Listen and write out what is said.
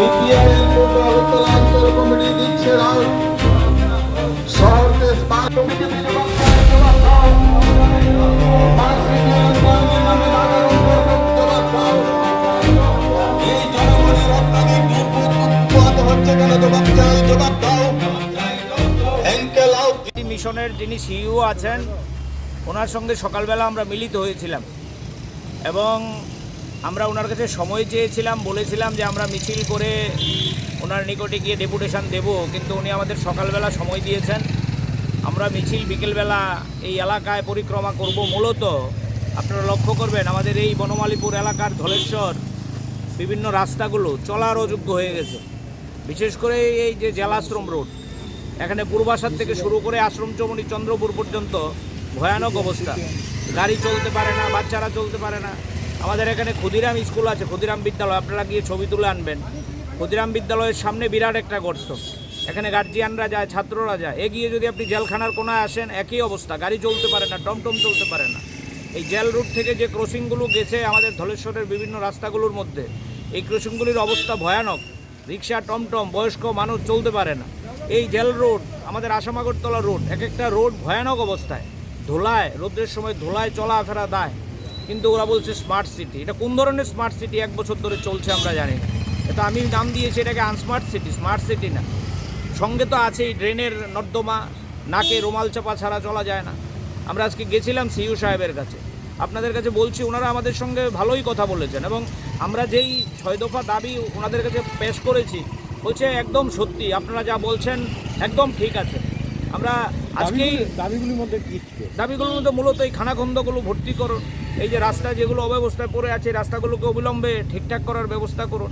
CPIM অঞ্চল committee দিচ্ছে রায় শহরকে স্মার্ট কমিটি মিশনের যিনি সিইও আছেন ওনার সঙ্গে সকালবেলা আমরা মিলিত হয়েছিলাম এবং আমরা ওনার কাছে সময় চেয়েছিলাম, বলেছিলাম যে আমরা মিছিল করে ওনার নিকটে গিয়ে ডেপুটেশন দেব, কিন্তু উনি আমাদের সকালবেলা সময় দিয়েছেন। আমরা মিছিল বিকেলবেলা এই এলাকায় পরিক্রমা করব। মূলত আপনারা লক্ষ্য করবেন আমাদের এই বনমালীপুর এলাকার ধলেশ্বর বিভিন্ন রাস্তাগুলো চলার অযোগ্য হয়ে গেছে, বিশেষ করে এই যে জেলাশ্রম রোড, এখানে পূর্বাসার থেকে শুরু করে আশ্রম চমনি চন্দ্রপুর পর্যন্ত ভয়ানক অবস্থা। গাড়ি চলতে পারে না, বাচ্চারা চলতে পারে না। আমাদের এখানে ক্ষুদিরাম স্কুল আছে, ক্ষুদিরাম বিদ্যালয়, আপনারা গিয়ে ছবি তুলে আনবেন। ক্ষুদিরাম বিদ্যালয়ের সামনে বিরাট একটা গর্ত, এখানে গার্জিয়ানরা যায়, ছাত্ররা যায়। এগিয়ে যদি আপনি জেলখানার কোনায় আসেন একই অবস্থা, গাড়ি চলতে পারে না, টমটম চলতে পারে না। এই জেল রুট থেকে যে ক্রসিংগুলো গেছে আমাদের ধলেশ্বরের বিভিন্ন রাস্তাগুলোর মধ্যে, এই ক্রসিংগুলির অবস্থা ভয়ানক। রিক্সা, টমটম, বয়স্ক মানুষ চলতে পারে না। এই জেল রোড, আমাদের আসামাগরতলা রোড, এক একটা রোড ভয়ানক অবস্থায়, ধুলায়, রোদ্রের সময় ধুলায় চলাফেরা দায়। কিন্তু ওরা বলছে স্মার্ট সিটি। এটা কোন ধরনের স্মার্ট সিটি 1 বছর ধরে চলছে আমরা জানি না। এটা আমি নাম দিয়েছি এটাকে আনস্মার্ট সিটি, স্মার্ট সিটি না। সঙ্গে তো আছেই ড্রেনের নর্দমা, নাকে রুমাল চাপা ছাড়া চলা যায় না। আমরা আজকে গেছিলাম সিইও সাহেবের কাছে, আপনাদের কাছে বলছি, ওনারা আমাদের সঙ্গে ভালোই কথা বলেছেন এবং আমরা যেই 6 দফা দাবি ওনাদের কাছে পেশ করেছি, বলছে একদম সত্যি, আপনারা যা বলছেন একদম ঠিক আছে। আমরা আজকেই দাবিগুলির মধ্যে মূলত এই খানাখন্দগুলো ভর্তি করুন, এই যে রাস্তা যেগুলো অব্যবস্থায় পড়ে আছে রাস্তাগুলোকে অবিলম্বে ঠিকঠাক করার ব্যবস্থা করুন।